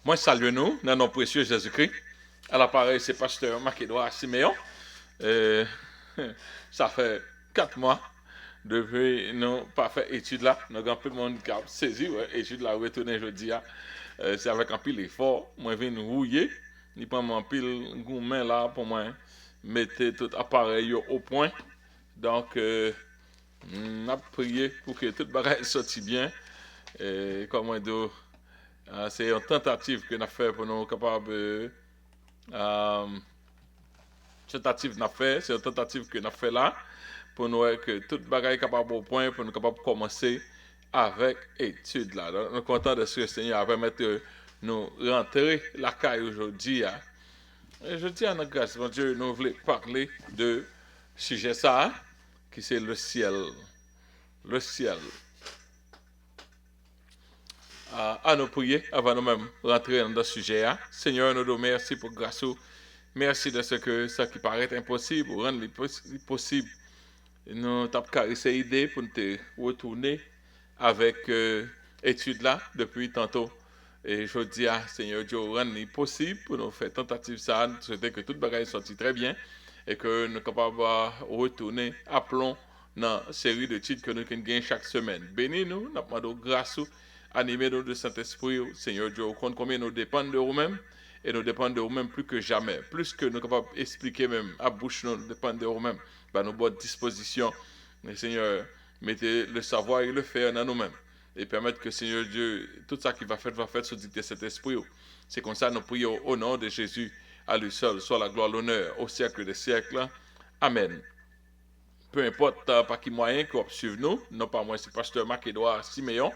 Moi, salue nous, dans nos précieux Jésus-Christ. À l'appareil, c'est pasteur Marc-Édouard Siméon. Euh, ça fait 4 mois depuis nous pas fait étude là. Nous avons plus de monde qui a saisi, ouais, étude là, retourner jeudi. C'est avec un pile effort. Moi, je viens rouiller. Il prend un pile gourmet là pour moi mettre tout appareil au point. Donc, on a prié pour que tout le bagage sorte bien. Comme on dit, c'est une tentative que nous avons fait pour nous capables. Tentative n'a fait, c'est une tentative que nous avons fait là pour nous que tout le bagage est capable au point pour nous capable commencer avec étude là. Donc, nous sommes contents de ce que le Seigneur a permis de nous rentrer la caille aujourd'hui. Et je dis à notre grâce, mon Dieu, nous voulons parler de sujet ça, qui c'est le ciel. Le ciel. À nous prier avant nous-mêmes rentrer dans ce sujet. Seigneur, nous te remercions pour grâce. Merci de ce que ça qui paraît impossible, rendre possible. Nous avons caressé l'idée pour nous te retourner avec étude là depuis tantôt. Et je dis à Seigneur Dieu, rendre possible pour nous faire tentative ça, nous souhaiter que toute bagage sorti très bien et que nous sommes capables de retourner, appelons dans la série d'études que nous gagnons chaque semaine. Bénis-nous, nous demandons grâce, animez-nous de Saint-Esprit, Seigneur Dieu, compte combien nous dépendons de vous-même et nous dépendons de vous-même plus que jamais. Plus que nous sommes capables d'expliquer même à bouche, nous dépendons de vous-même. Par nos bonnes dispositions, mais Seigneur, mettez le savoir et le faire dans nous-mêmes. Et permettre que Seigneur Dieu, tout ça qui va faire sous dicter cet esprit. C'est comme ça nous prions au nom de Jésus, à lui seul, soit la gloire, l'honneur, au siècle des siècles. Amen. Peu importe par qui moyen qu'on suivre nous, non pas moi, c'est pasteur Marc-Édouard Siméon,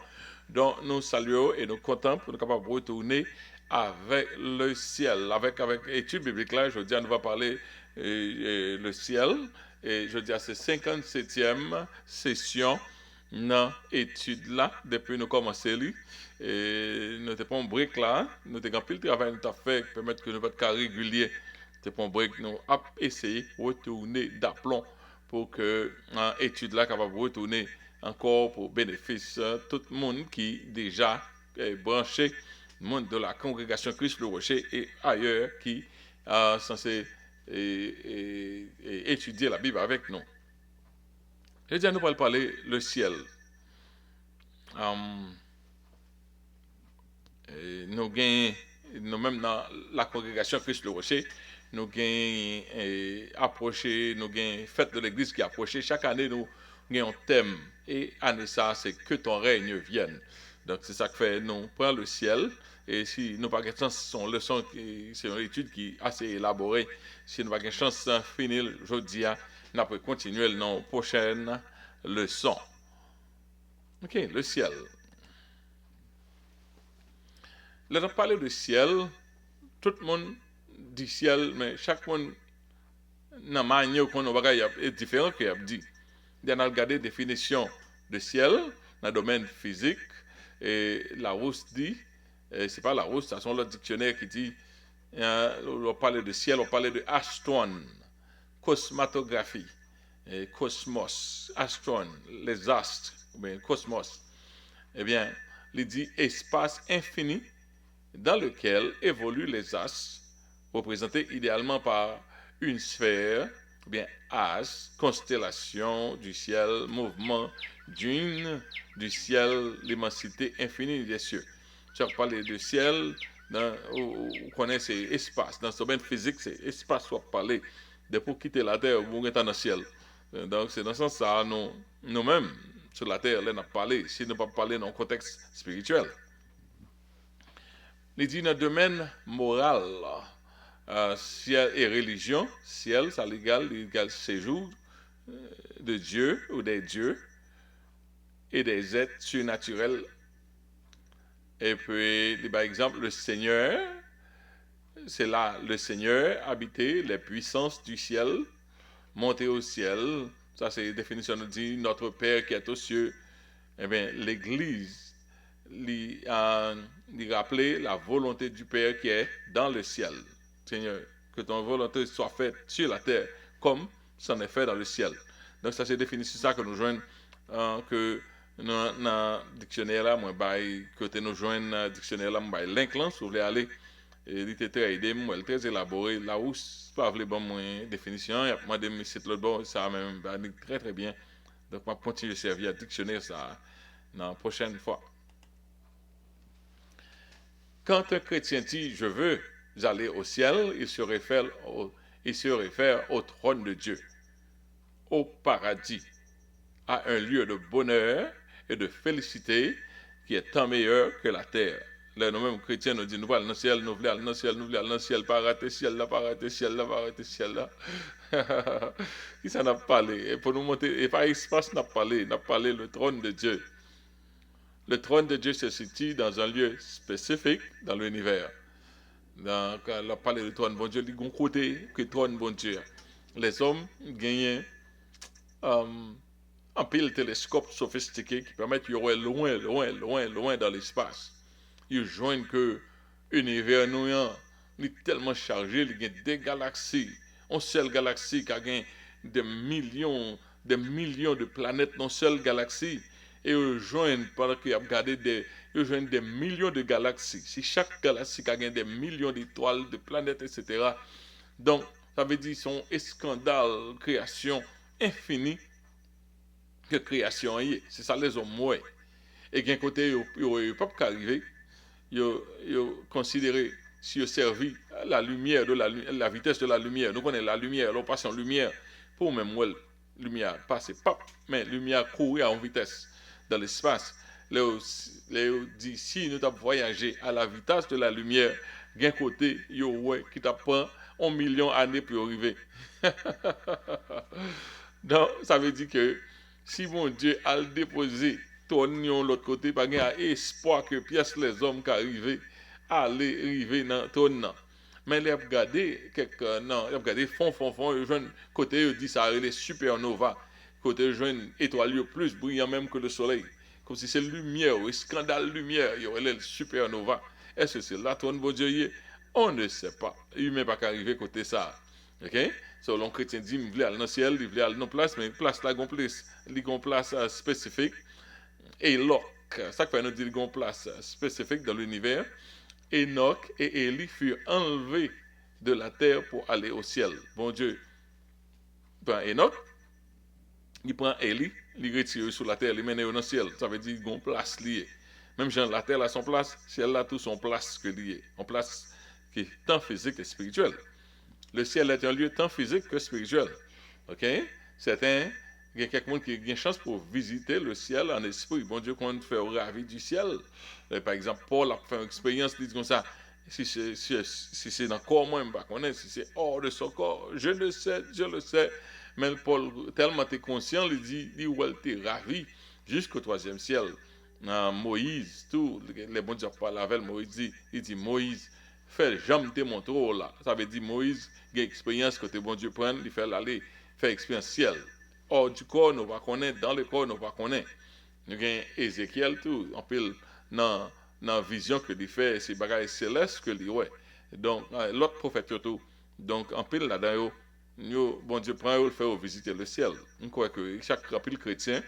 dont nous saluons et nous comptons pour nous capables de retourner avec le ciel. Avec étude biblique là, je dis, on va parler le ciel. Et je dis à cette 57e session dans l'étude là, depuis nous commencer là. Et nous n'avons pas un break là, nous avons pile de travail nous avons fait pour permettre que nous être régulier. Nous pas un break, nous avons essayé de retourner d'aplomb pour que l'étude là capable de retourner encore pour bénéfice tout le monde qui déjà est branché, le monde de la congrégation Christ le Rocher et ailleurs qui est censé étudier la Bible avec nous. Je dis à nous pour parler le ciel. Nous gagnons, nous-mêmes dans la congrégation Christ le Rocher, nous gagnons approché, nous gagnons fête de l'église qui approche. Chaque année, nous gagnons un thème. Et année ça, c'est que ton règne vienne. Donc, c'est ça que fait, nous prenons le ciel. Et si nous n'avons pas de chance, son leçon, c'est une étude qui est assez élaborée. Si nous n'avons pas de chance de finir aujourd'hui, nous allons continuer dans la prochaine leçon. Ok, le ciel. Là, on parle de ciel, tout le monde dit ciel, mais chaque monde, dans la manière qu'on est différent qu'il a dit. Il y a regardé la définition de ciel dans le domaine physique, et Larousse dit, c'est pas Larousse, c'est son dictionnaire qui dit, on parle de ciel, on parle de astron, cosmatographie, cosmos, astron, les astres, ou bien cosmos. Eh bien, il dit espace infini dans lequel évoluent les astres, représentés idéalement par une sphère, ou bien as, constellation du ciel, mouvement du ciel, l'immensité infinie des cieux. Si on parle de ciel, on connaît c'est espace. Dans ce domaine physique, c'est espace qu'on parler. De pour quitter la terre, vous êtes dans le ciel. Donc, c'est dans ce sens-là, nous-mêmes, sur la terre, là, nous parlé. Si nous ne pas parler dans un contexte spirituel. Il dit dans le domaine moral, ciel et religion, ciel, ça l'égale séjour de Dieu ou des dieux et des êtres surnaturels. Et puis, par exemple, le Seigneur, c'est là le Seigneur habiter les puissances du ciel, monter au ciel. Ça, c'est la définition nous dit notre Père qui est aux cieux. Eh bien, l'Église lui rappeler la volonté du Père qui est dans le ciel. Seigneur, que ton volonté soit faite sur la terre comme ça en est fait dans le ciel. Donc ça c'est défini, c'est ça que nous joignons, que dans le dictionnaire là, moi, côté nous joindre dans le dictionnaire là, moi, link là, si vous voulez aller. Et il était très aidé, moi, très élaboré. Là où, c'est pas vrai, bon, moi, définition, il y a demandé, mais c'est l'autre bon, ça même, très très bien. Donc, je vais continuer à servir à dictionnaire ça dans la prochaine fois. Quand un chrétien dit je veux aller au ciel, il se réfère au trône de Dieu, au paradis, à un lieu de bonheur et de félicité qui est tant meilleur que la terre. Là, nous-mêmes chrétiens, nous disons, nous allons dans le ciel, nous voulons aller dans le ciel, nous voulons aller dans le ciel, pas rater ciel là, pas rater ciel là, pas rater ciel là. Qui ça n'a pas parlé? Et pour nous monter, et par espace n'a pas parlé le trône de Dieu. Le trône de Dieu se situe dans un lieu spécifique dans l'univers. Quand on a parlé du trône bon Dieu, il y a un côté que le trône bon Dieu. Les hommes gagnent un pile télescope sophistiqué qui permet de voir loin dans l'espace. Ils joignent que l'univers nous est tellement chargé, il y a des galaxies. Une seule galaxie qui a des millions de planètes dans une seule galaxie. Et ils joignent, pendant qu'ils ont regardé ils joignent des millions de galaxies. Si chaque galaxie a des millions d'étoiles, de planètes, etc. Donc, ça veut dire son scandale, création infinie que création est. C'est ça les hommes, ouais. Et d'un côté, il n'y a pas qu'arriver. Ils considéré si ils servi la lumière de la vitesse de la lumière. Nous connaissons la lumière, nous passons lumière pour même la lumière passer, mais lumière courir en vitesse dans l'espace. Dit si nous avons voyagé à la vitesse de la lumière, d'un côté, qui t'apprend 1 million d'années pour arriver. Donc, ça veut dire que si mon Dieu a le déposé ton de l'autre côté, pas gain espoir que pièce les hommes qui arrivent arriver dans ton. Mais il a regardé fond, côté il dit ça les supernova, côté jeune étoile plus brillant même que le soleil. Comme si c'est lumière, un scandale lumière, il y aurait les supernova. Est-ce que c'est là ton bon Dieu? On ne sait pas. Il n'est pas qu'arriver côté ça. OK? So, l'on chrétien dit, il veut aller dans le ciel, il veut aller dans la place, mais place là, il y a une place spécifique. Et Enoch, ça fait nous dire qu'il y a une place spécifique dans l'univers. Enoch et Élie furent enlevés de la terre pour aller au ciel. Bon Dieu, prend Enoch, il prend Élie, il retire sur la terre, il mène dans le ciel. Ça veut dire qu'il y a une place liée. Même Jean, la terre a son place, ciel là tout son place que lié. En place qui est tant physique et spirituelle. Le ciel est un lieu tant physique que spirituel. OK? Il y a quelqu'un qui a une chance pour visiter le ciel en esprit. Bon Dieu, qu'on fait ravi du ciel. Par exemple, Paul a fait une expérience, il dit comme ça, si c'est dans le corps, moi, je ne sais pas, si c'est hors de son corps, je le sais. Mais Paul, tellement tu es conscient, il dit, ouais, tu es ravi jusqu'au 3e ciel. Moïse, tout, les bons dieux parlent avec Moïse, il dit, Moïse, fais jamais te montrer là. Ça veut dire Moïse, il y a une expérience que bon Dieu prend, il fait aller faire expérience ciel. Hors du corps, nous ne connaissons pas, dans le corps, nous ne connaissons pas. Nous avons Ézéchiel, tout, on peut dans la vision que il fait, c'est bagages célestes que il ouais. Donc, l'autre prophète, tout. Donc, en pile là-dedans, bon Dieu prend, il fait visiter le ciel. On croit que chaque pile chrétien,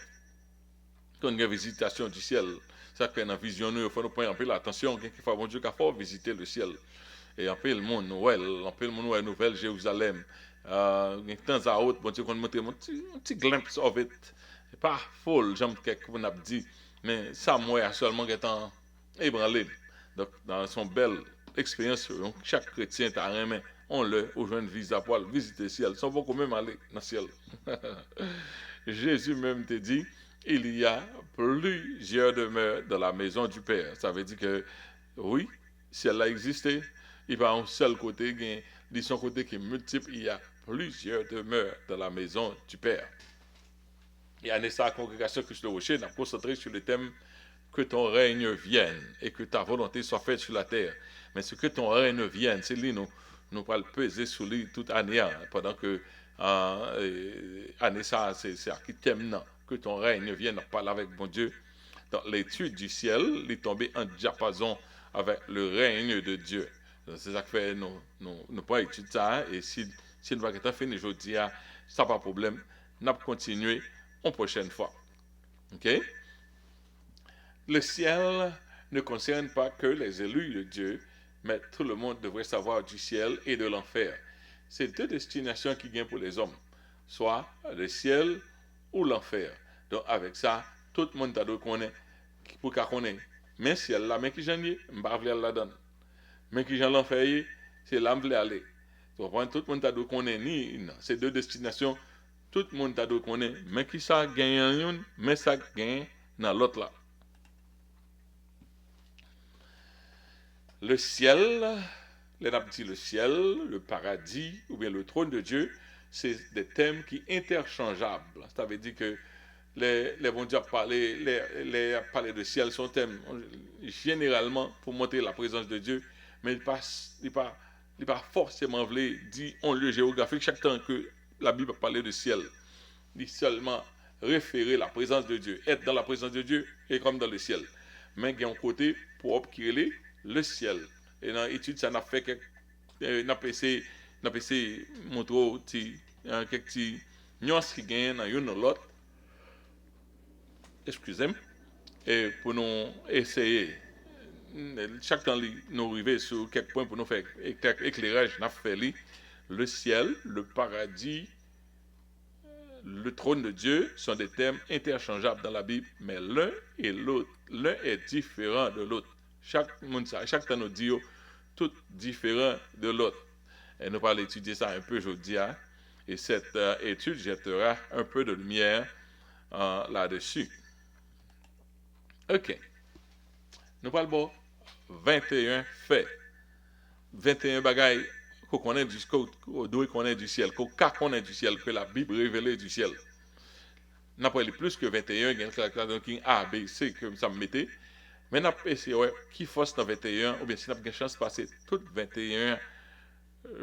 quand il y a une visitation du ciel, ça fait dans la vision, il faut nous prendre un peu l'attention, qu'il faut bon Dieu qui faut visiter le ciel. Et un peu le monde Noël, Nouvelle Jérusalem. De temps à autre, bon Dieu, qu'on montre un petit glimpse of it. Pas full, j'aime quelque qu'on a dit, mais ça, moi, seulement étant ébranlé. Donc, dans son belle expérience, chaque chrétien t'a remis, on le, aux jeunes visa pour visiter le ciel, sans beaucoup même aller dans le ciel. Jésus même te dit, il y a plusieurs demeures dans la maison du Père. Ça veut dire que, oui, si elle a existé, il va un seul côté, de son côté qui est multiple, il y a plusieurs demeures dans la maison du Père. Et à la congrégation Christ le Rocher, on a concentré sur le thème que ton règne vienne et que ta volonté soit faite sur la terre. Mais ce que ton règne vienne, c'est lui, nous pas le peser sur lui toute année, pendant que année ça, c'est à qui thème, que ton règne vienne, on parle avec bon Dieu. Dans l'étude du ciel, il est tombé en diapason avec le règne de Dieu. C'est ça que fait nous pas étudier ça, et si nous va être fini aujourd'hui, ça pas de problème, nous continuer une prochaine fois. OK? Le ciel ne concerne pas que les élus de Dieu, mais tout le monde devrait savoir du ciel et de l'enfer. C'est deux destinations qui gagnent pour les hommes, soit le ciel ou l'enfer. Donc avec ça, tout le monde doit connaître, pour qu'on connaisse. Mais ciel là, mais qui j'en ai, je ne vais pas la donner. Mais qui j'en l'enfer, c'est là que je vais aller. Tout le monde doit connaître ni ces deux destinations. Tout le monde doit connaître, mais qui ça gagne, mais ça gagne dans l'autre là. Le ciel, le ciel, le paradis ou bien le trône de Dieu, c'est des thèmes qui sont interchangeables. Ça veut dire que les bons dieux parler de ciel sont thèmes généralement pour montrer la présence de Dieu, mais il ne pas forcément voulu dire en lieu géographique chaque temps que la Bible parle de ciel. Il seulement référer la présence de Dieu, être dans la présence de Dieu et comme dans le ciel. Mais il y a un côté propre qui est le ciel. Et dans l'étude, ça n'a fait que n'a pas essayé montrer quelques petits nuances qui gagnent dans une ou l'autre. Excusez-moi. Et pour nous essayer, chaque temps nous arriver sur quelques points pour nous faire éclairage, n'a fait le ciel, le paradis, le trône de Dieu sont des thèmes interchangeables dans la Bible, mais l'un et l'autre, l'un est différent de l'autre. Chaque temps nous dit tout différent de l'autre. Et nous allons étudier ça un peu aujourd'hui. Et cette étude jettera un peu de lumière là-dessus. Ok. Nous parlons 21 faits. 21 bagailles qu'on connaît du ciel, qu'on connaît du ciel, que la Bible révèle du ciel. N'a pas plus que 21, il y a un caractère qui A, B, C, que ça me mettait. Mais n'a pas essayé, qui force dans 21, ou bien si n'a pas de chance de passer tout 21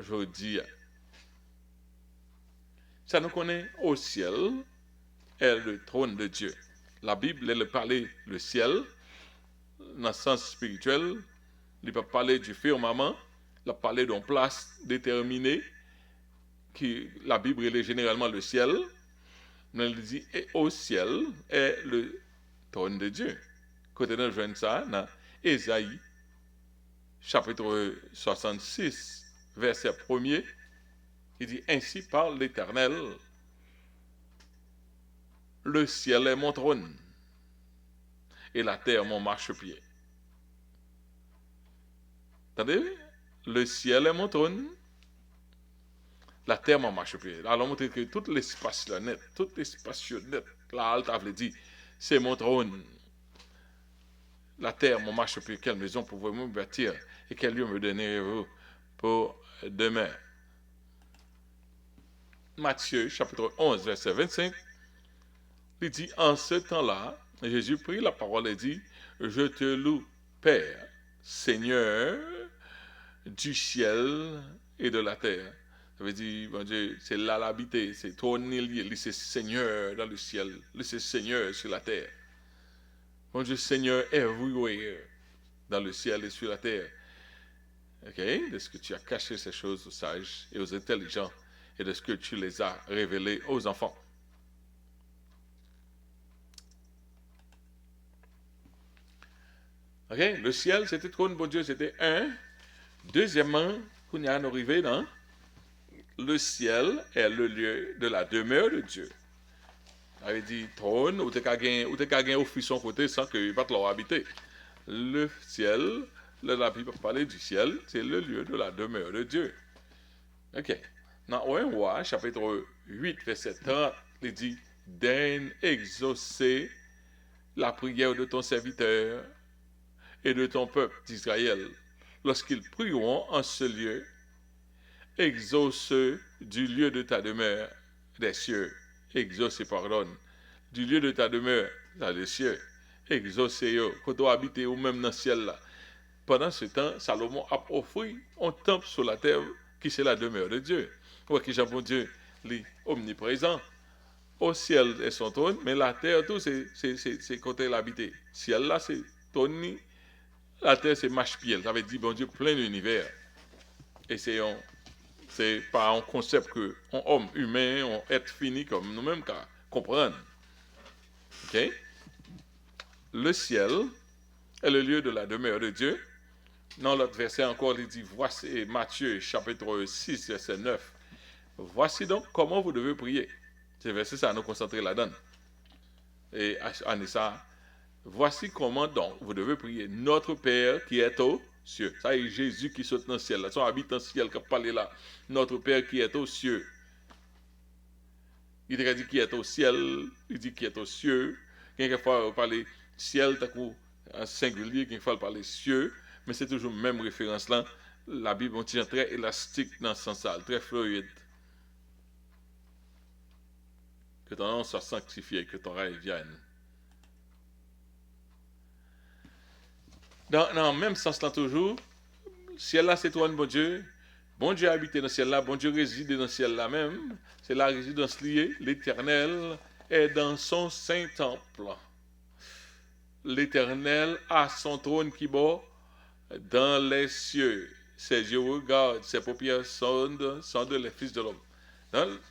jeudi. Ça nous connaît au ciel est le trône de Dieu. La Bible, elle parle le ciel, dans le sens spirituel, il peut parler du firmament, il parle d'une place déterminée, qui la Bible est généralement le ciel, mais elle dit et au ciel est le trône de Dieu. Côté nous joignons ça dans Ésaïe, chapitre 66, verset 1er, il dit ainsi parle l'Éternel, le ciel est mon trône et la terre mon marchepied. Attendez, le ciel est mon trône, la terre mon marchepied. Alors, montrer que tout l'espace là net, tout l'espace net, là, Alta veut dire, c'est mon trône. La terre mon marchepied, quelle maison pouvez-vous me bâtir et quel lieu me donnerez-vous pour demain? Matthieu, chapitre 11, verset 25, il dit, en ce temps-là, Jésus prit la parole et dit, je te loue, Père, Seigneur du ciel et de la terre. Ça veut dire, bon Dieu, c'est là l'habité, c'est ton lié, c'est Seigneur dans le ciel, c'est Seigneur sur la terre. Bon Dieu, Seigneur everywhere, dans le ciel et sur la terre. Ok? De ce que tu as caché ces choses aux sages et aux intelligents, et de ce que tu les as révélées aux enfants. Ok? Le ciel, c'était trône, bon Dieu, c'était un. Deuxièmement, qu'on y a arrivé dans le ciel est le lieu de la demeure de Dieu. Ça veut dire trône, ou t'es qu'à gagner office son côté sans qu'il va te habiter. Le ciel, la Bible parle du ciel, c'est le lieu de la demeure de Dieu. Ok. Dans 1 Roi, chapitre 8, verset 30, il dit, daigne exaucer la prière de ton serviteur et de ton peuple d'Israël, lorsqu'ils prieront en ce lieu, exauce du lieu de ta demeure des cieux, exauce et pardonne, du lieu de ta demeure dans les cieux, exauce quand tu habites ou même dans le ciel là. Pendant ce temps, Salomon a offert un temple sur la terre qui c'est la demeure de Dieu. Pour que Jean Dieu est omniprésent. Au ciel est son trône, mais la terre, tout, c'est côté l'habiter. Ciel là, c'est ton nid. La terre, c'est marche-pied. Ça veut dire, bon Dieu, plein d'univers. Et c'est pas un concept que un homme humain, un être fini comme nous-mêmes, qu'à comprendre. Ok? le ciel est le lieu de la demeure de Dieu. Dans l'autre verset encore, il dit, voici Matthieu chapitre 6, verset 9. Voici donc comment vous devez prier. C'est verset ça, nous concentrer là-dedans. Et Anissa, voici comment donc vous devez prier. Notre Père qui est aux cieux. Ça y est, Jésus qui saute dans le ciel. Là. Son habitant ciel qui a parlé là. Notre Père qui est aux cieux. Il a dit qui est au ciel. Il dit qui est aux cieux. Quelquefois, parler ciel, t'as coup en singulier, quelquefois, parler cieux. Mais c'est toujours la même référence là. La Bible est très élastique dans ce sens-là, très fluide. Que ton nom soit sanctifié, que ton règne vienne. Dans le même sens là toujours, ciel là c'est toi, bon Dieu. Bon Dieu habite dans le ciel là, bon Dieu réside dans le ciel là même. C'est la résidence liée, l'Éternel est dans son saint temple. L'Éternel a son trône qui bat dans les cieux. Ses yeux regardent, ses paupières sondent les fils de l'homme.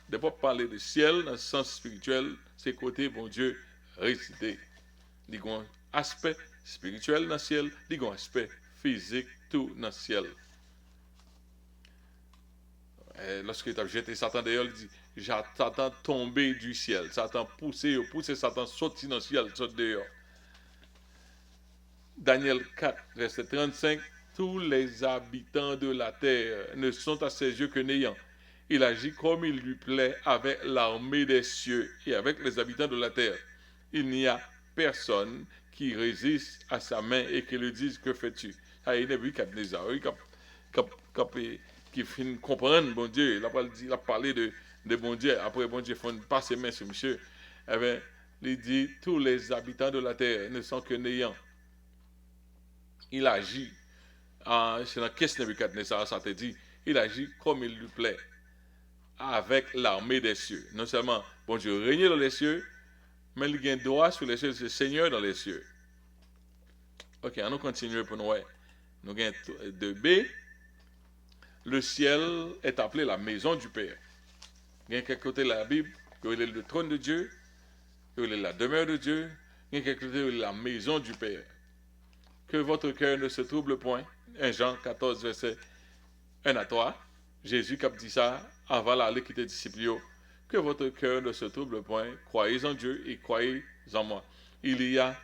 De pas parler du ciel dans le sens spirituel, c'est côté bon Dieu résider. Il y a un aspect spirituel dans le ciel, il y a un aspect physique tout dans le ciel. Lorsqu'il a jeté Satan dehors, il dit, Satan tombé du ciel. Satan poussé Satan sorti dans le ciel, sorti dehors. Daniel 4, verset 35, tous les habitants de la terre ne sont à ses yeux que néants. Il agit comme il lui plaît avec l'armée des cieux et avec les habitants de la terre. Il n'y a personne qui résiste à sa main et qui lui dise que fais-tu. Il n'est plus Nebuchadnezzar qui finit comprendre bon Dieu. Il a parlé de bon Dieu. Après bon Dieu fait passer main sur monsieur. Eh bien, il dit tous les habitants de la terre ne sont que néants. Il agit, c'est dans qu'est-ce que Nebuchadnezzar, ça te dit, il agit comme il lui plaît, avec l'armée des cieux. Non seulement, bon Dieu règne dans les cieux, mais il a un droit sur les cieux, c'est le Seigneur dans les cieux. Ok, on continue pour nous. Nous avons 2b. Le ciel est appelé la maison du Père. Il y a quelque côté de la Bible, il est le trône de Dieu, il est la demeure de Dieu, il y a quelque côté la maison du Père. Que votre cœur ne se trouble point. 1 Jean 14, verset 1 à 3. Jésus qui a dit ça avant d'aller quitter les disciples. Que votre cœur ne se trouble point. Croyez en Dieu et croyez en moi. Il y a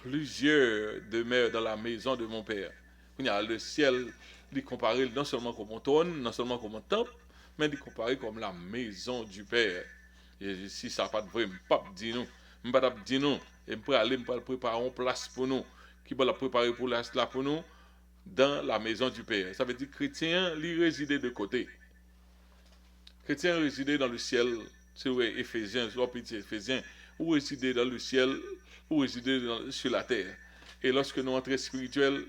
plusieurs demeures dans la maison de mon Père. Il y a le ciel, il est comparé non seulement comme un trône, non seulement comme un temple, mais il est comparé comme la maison du Père. Et si ça n'a pas de vrai, je ne peux pas dire nous. Je ne peux pas dire nous. Et je peux aller préparer une place pour nous. Qui va la préparer pour nous dans la maison du Père. Ça veut dire que chrétien, il réside de côté. Chrétien réside dans le ciel, c'est vrai, Éphésiens, Éphésiens, ou réside dans le ciel, ou réside sur la terre. Et lorsque nous entrons spirituels,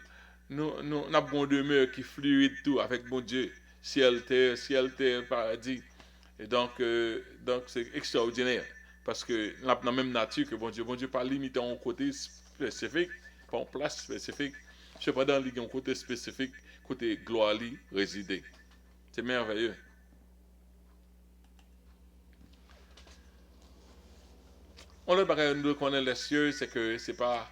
nous avons une demeure qui fluide tout avec mon Dieu. Ciel, terre, paradis. Et donc c'est extraordinaire. Parce que nous avons la même nature que bon Dieu pas limité à un côté spécifique, pas en place spécifique. Cependant, il y a un côté spécifique, côté gloire, résider. C'est merveilleux. On le bagage nous connaît les cieux, c'est que c'est pas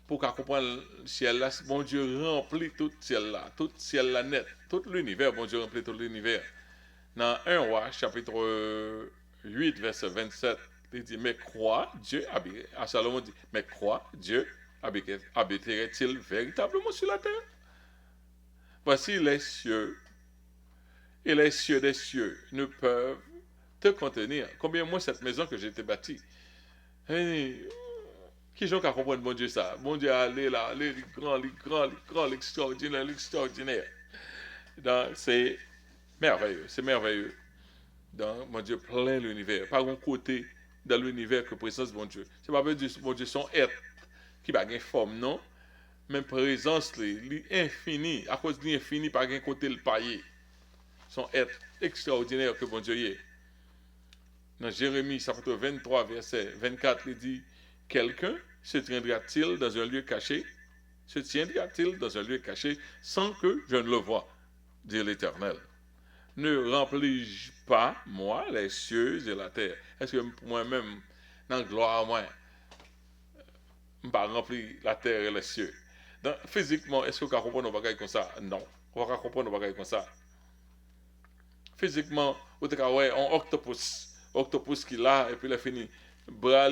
pour qu'on comprenne le ciel là, bon Dieu remplit tout le ciel là net, tout l'univers, bon Dieu remplit tout l'univers. Dans 1 Roi, chapitre 8, verset 27, il dit, mais crois, Dieu habiterait, à Salomon dit, mais crois, Dieu habiterait-il véritablement sur la terre? Voici les cieux, et les cieux des cieux ne peuvent te contenir. Combien moins cette maison que j'ai été bâtie? Hey, qui j'en qu'à comprendre bon Dieu ça? Bon Dieu allez là, allez, grand, l'extraordinaire. Donc c'est merveilleux. Donc, mon Dieu, plein l'univers. Par un côté dans l'univers que présence bon Dieu. C'est pas dire bon Dieu son être qui n'a pas forme, non? Même présence, l'infini, à cause de l'infini, par un côté le paillé. Son être extraordinaire que bon Dieu y est. Dans Jérémie, chapitre 23, verset 24, il dit, quelqu'un se tiendra-t-il dans un lieu caché? Se tiendra-t-il dans un lieu caché sans que je ne le voie? Dit l'Éternel. Ne remplis-je pas, moi, les cieux et la terre? Est-ce que moi-même, dans la gloire à moi, pas remplir la terre et les cieux. Donc, physiquement, est-ce que vous comprenez nos bagages comme ça? Non. On va comprendre nos bagages comme ça. Physiquement, vous avez un octopus. Octopus qui est là, et puis il a fini. Bras,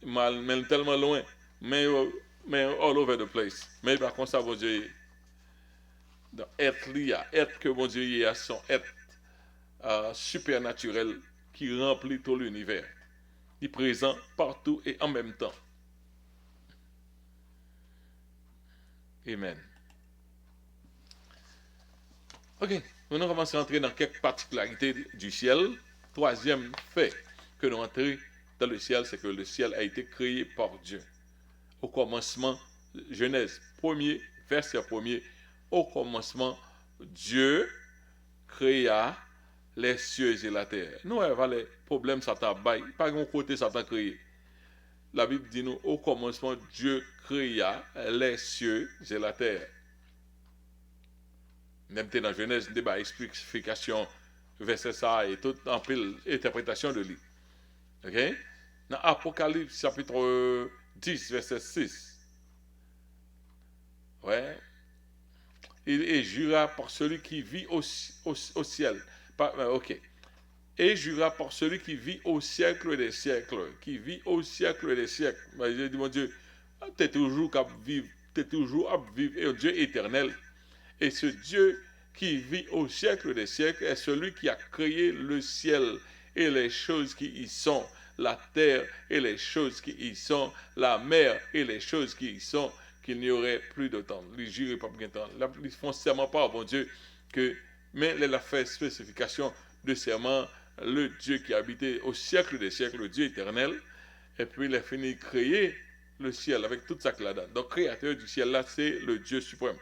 mais tellement loin. Mais all over the place. Mais par contre, ça, bon Dieu, dans être lié, être que bon Dieu est à son être supernaturel qui remplit tout l'univers. Il est présent partout et en même temps. Amen. Ok, nous commençons à entrer dans quelques particularités du ciel. Troisième fait que nous entrons dans le ciel, c'est que le ciel a été créé par Dieu. Au commencement, Genèse 1er, verset 1er, au commencement, Dieu créa les cieux et la terre. Nous avons les problèmes Satan bail, pas un côté Satan créé. La Bible dit nous, au commencement, Dieu créa les cieux et la terre. Même dans Genèse, débat explication, verset ça et tout en pile interprétation de lui. Ok? Dans Apocalypse chapitre 10, verset 6. Ouais. Et jura par celui qui vit au ciel. Ok. Et jura par celui qui vit au siècle des siècles. Qui vit au siècle des siècles. J'ai dit, mon Dieu, tu es toujours à vivre. Tu es toujours à vivre. Et Dieu éternel. Et ce Dieu qui vit au siècle des siècles est celui qui a créé le ciel et les choses qui y sont, la terre et les choses qui y sont, la mer et les choses qui y sont, qu'il n'y aurait plus de temps. Les jurés pas bien temps. Ils font serment pas, bon Dieu, que, mais il a fait spécification de serment, le Dieu qui habitait au siècle des siècles, le Dieu éternel, et puis il a fini de créer le ciel avec toute sa là-dedans. Donc, créateur du ciel là, c'est le Dieu suprême.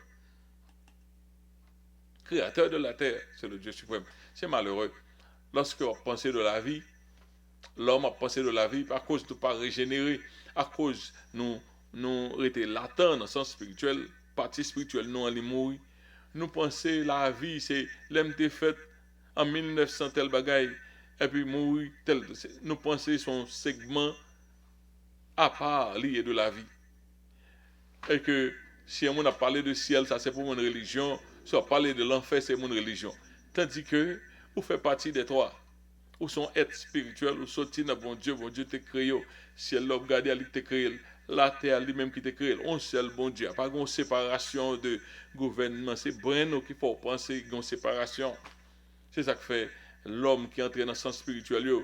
Créateur de la terre, c'est le Dieu suprême. C'est malheureux. Lorsque on pense de la vie, l'homme a pensé de la vie à cause de ne pas régénérer, à cause nous étions latents dans le sens spirituel, partie spirituelle, nous allons mourir. Nous pensons la vie, c'est l'homme qui fait en 1900 tel bagaille, et puis mourir tel. Nous pensons son segment à part lié de la vie. Et que si on a parlé de ciel, ça c'est pour mon religion, si on a parlé de l'enfer, c'est mon religion. Tandis que vous faites partie des trois. Ou sont êtres spirituels, ou sortis dans bon Dieu t'a créé. Ciel l'a regardé, il t'a créé. La terre lui-même qui t'a créé. On seul bon Dieu. Pas une séparation de gouvernement. C'est Breno qu'il faut penser qu'il y a une séparation. C'est ça que fait l'homme qui entre dans le sens spirituel.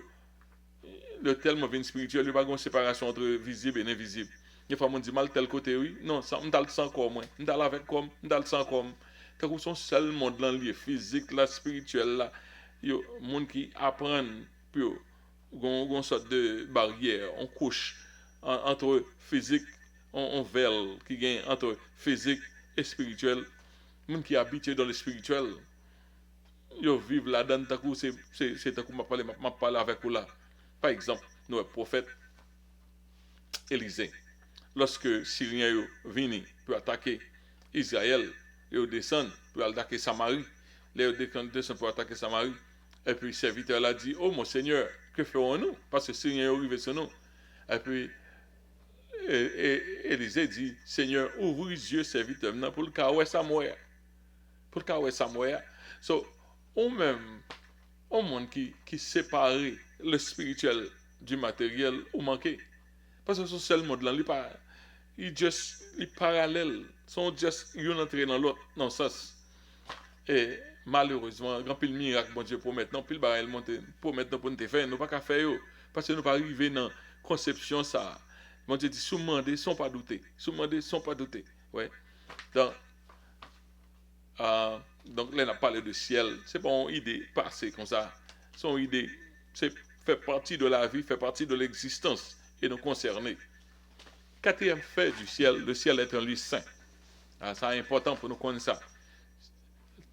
Le tellement vient spirituel, il n'y a pas une séparation entre visible et invisible. Des fois, on dit mal tel côté, oui. Non, ça, on le sent comme moi. On le avec comme, on le sent comme. Quand vous son seul monde là, lié physique, là, spirituel, là, yo, monde qui apprennent, puis une sorte de barrière, on couche entre physique, on vèle qui gagne entre physique et spirituel. Monde qui habitué dans le spirituel, yo vivent là-dedans, c'est tant que m'a parlé avec vous là. Par exemple, notre prophète Élisée, lorsque Syriens viennent pour attaquer Israël, ils descendent pour attaquer Samarie, ils descendent pour attaquer Samarie, et puis le serviteur l'a dit, oh mon Seigneur, que ferons-nous? Parce que Syriens arrivent sur nous. Et puis Élisée dit, Seigneur, ouvre les yeux serviteur pour le cas où Samuel. Pour le cas où Samuel. So, on même, on monde qui sépare le spirituel du matériel ou manqué. Parce que ce seul monde là, il parallèle, sont juste une entrée dans l'autre, dans le sens. Et malheureusement, grand pile miracle, bon Dieu, pour maintenant, pile baril monter, pour maintenant, pour nous faire, nous pas qu'à faire, parce que nous pas arriver dans la conception ça. Bon Dieu dit, sous-mandé, sans pas douter. Sous-mandé, sans pas douter. Ouais. Donc, donc là, on a parlé de ciel. C'est pas une idée passée comme ça. C'est une idée, c'est fait partie de la vie, fait partie de l'existence et nous concerner. Quatrième fait du ciel, le ciel est un lieu saint. Ah, c'est important pour nous connaître ça.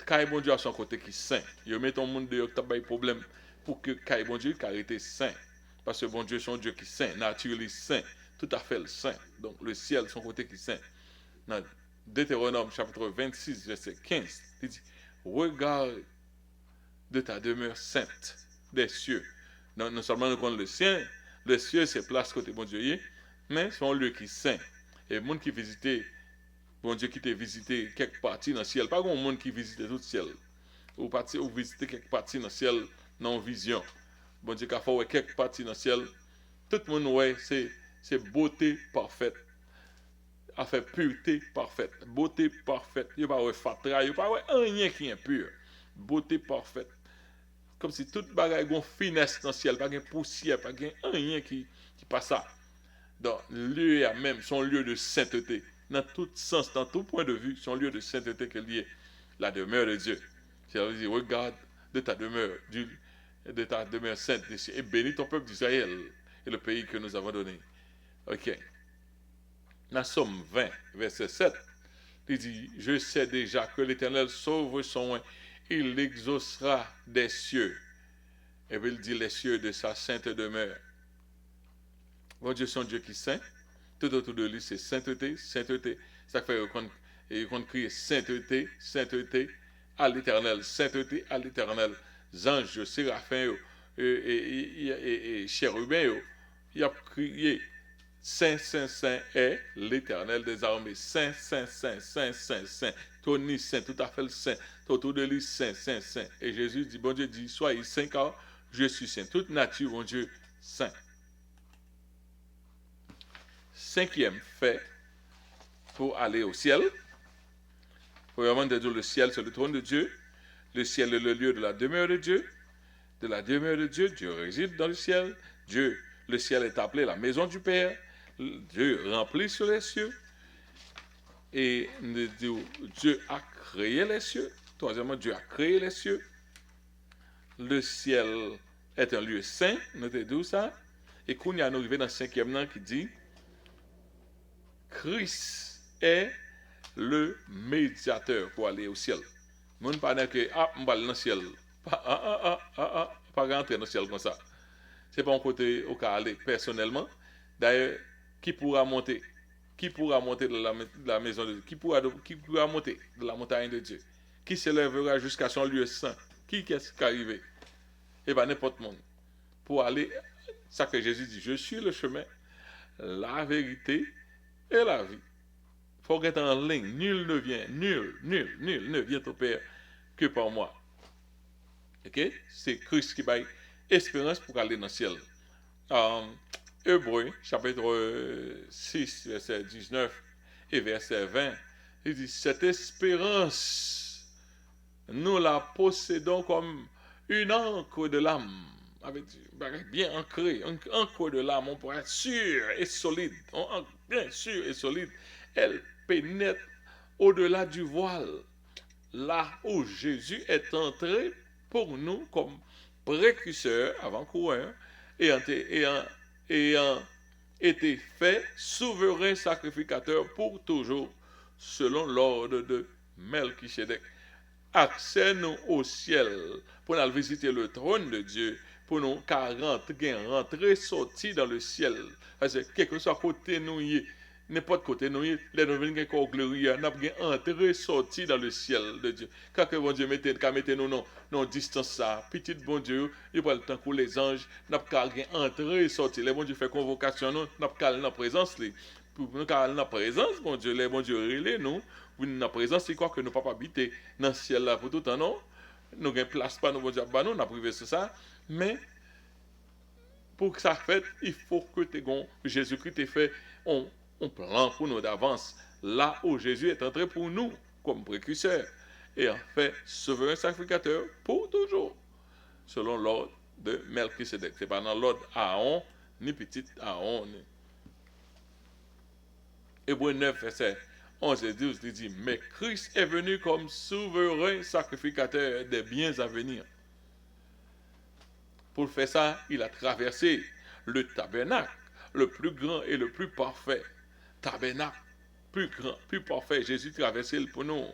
Quand bon Dieu a son côté qui est saint, il met ton monde dehors qui a des problèmes pour que quand bon Dieu arrête saint. Parce que bon Dieu, son Dieu qui est saint, naturellement saint, tout à fait le saint. Donc le ciel, son côté qui est saint. Dans Deutéronome chapitre 26, verset 15, il dit, regarde de ta demeure sainte des cieux. Non seulement nous connaissons le ciel c'est place côté bon Dieu, mais c'est un lieu qui est saint. Et monde qui visitait, bon Dieu qui t'a visité quelque partie dans le ciel, pas grand monde qui visite tout le ciel. Ou visiter quelque partie dans le ciel non vision. Bon Dieu qu'a fait quelque partie dans le ciel, tout le monde ouais, c'est beauté parfaite. A fait pureté parfaite, beauté parfaite. Il n'y a pas de fatra, il n'y a pas rien qui est impur. Beauté parfaite. Comme si toute bagaille a une finesse dans le ciel, pas de poussière, pas de rien qui passe ça. Donc, le lieu même, son lieu de sainteté. Dans tout sens, dans tout point de vue, son lieu de sainteté qui est lié la demeure de Dieu. C'est-à-dire, regarde de ta demeure sainte, et bénis ton peuple d'Israël et le pays que nous avons donné. Ok. Dans Somme 20, verset 7, il dit, je sais déjà que l'Éternel sauve son oint, il l'exaucera des cieux. Et puis il dit les cieux de sa sainte demeure. Bon Dieu, c'est un Dieu qui est saint. Tout autour de lui, c'est sainteté, sainteté. Ça fait qu'on crie sainteté, sainteté à l'Éternel, sainteté à l'Éternel. Anges, séraphins et chérubins, il a crié Saint, Saint, Saint est l'Éternel des armées. Saint, Saint, Saint, Saint, Saint, Saint. Tony Saint, tout à fait le Saint. Autour de lui, Saint, Saint, Saint. Et Jésus dit, bon Dieu dit, soyez saint car je suis saint. Toute nature, bon Dieu, saint. Cinquième fait pour aller au ciel. Premièrement, de dire le ciel, c'est le trône de Dieu. Le ciel est le lieu de la demeure de Dieu. De la demeure de Dieu, Dieu réside dans le ciel. Dieu, le ciel est appelé la maison du Père. Dieu remplit sur les cieux. Et Dieu a créé les cieux. Troisièmement, Dieu a créé les cieux. Le ciel est un lieu saint. Notez d'où ça. Et qu'on y a nous arrivé dans le cinquième nom qui dit Christ est le médiateur pour aller au ciel. Mon pas que on va aller dans le ciel. Pas rentrer dans le ciel comme ça. C'est pas un côté au cas aller personnellement. D'ailleurs, qui pourra monter? Qui pourra monter de la maison de Dieu? Qui pourra monter de la montagne de Dieu? Qui s'élèvera jusqu'à son lieu saint? Qui est-ce qui est arrivé? Eh bien, n'importe monde. Pour aller, ça que Jésus dit, je suis le chemin, la vérité et la vie. Il faut être en ligne. Nul ne vient au Père que par moi. Ok? C'est Christ qui baille espérance pour aller dans le ciel. Hébreux, chapitre 6, verset 19 et verset 20, il dit, cette espérance, nous la possédons comme une encre de l'âme, avec bien ancrée, une encre de l'âme, on pourrait être sûr et solide, bien sûr et solide, elle pénètre au-delà du voile, là où Jésus est entré pour nous comme précurseur, avant-coureur, ayant été fait souverain sacrificateur pour toujours, selon l'ordre de Melchisedec. Accès nous au ciel pour nous visiter le trône de Dieu, pour nous rentrer, sortir dans le ciel. Parce que quel que soit côté nous, n'importe côté nous, les nous venons encore glorieux, nous avons entré, sorti dans le ciel de Dieu. Quand que bon Dieu mettez nous non distance ça, petit bon Dieu, il prend le temps pour les anges, nous avons entré, sorti. Les bon Dieu fait convocation, nous avons dans présence, pour nous dans la présence, bon Dieu, les bon Dieu relais nous, pour nous dans présence, c'est quoi que nous ne pouvons pas habiter dans le ciel là pour tout le temps, non? Nous n'avons place pas, nous bon Dieu, nous avons privé sur ça, mais pour que ça fait, il faut que Jésus-Christ ait fait un plan pour nous d'avance, là où Jésus est entré pour nous comme précurseur, et en fait souverain sacrificateur pour toujours, selon l'ordre de Melchisedec. Ce n'est pas dans l'ordre Aaron, ni petit Aaron. Hébreux 9, verset 11 et 12, il dit, mais Christ est venu comme souverain sacrificateur des biens à venir. Pour faire ça, il a traversé le tabernacle, le plus grand et le plus parfait. Tabernacle, plus grand, plus parfait. Jésus traversé pour nous.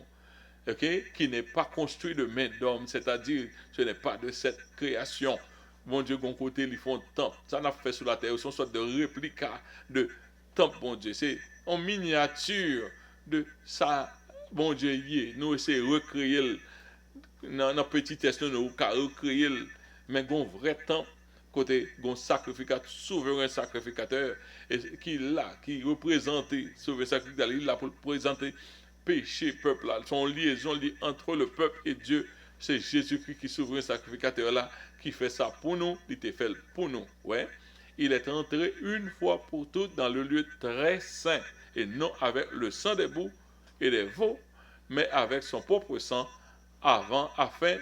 Okay? Qui n'est pas construit de main d'homme, c'est-à-dire, ce n'est pas de cette création. Mon Dieu, bon côté, ils font temple. Ça n'a fait sur la terre, c'est une sorte de réplique de temple, bon Dieu. C'est en miniature de ça, bon Dieu, nous essayons de recréer dans notre petit test, nous recréer, mais un vrai temple côté un sacrificateur, souverain sacrificateur, et qui là, qui représente souverain sacrificateur, il là pour présenter péché peuple là, son liaison entre le peuple et Dieu. C'est Jésus-Christ qui est souverain sacrificateur là, qui fait ça pour nous, il te fait pour nous. Ouais. Il est entré une fois pour toutes dans le lieu très saint, et non avec le sang des boucs et des veaux, mais avec son propre sang, afin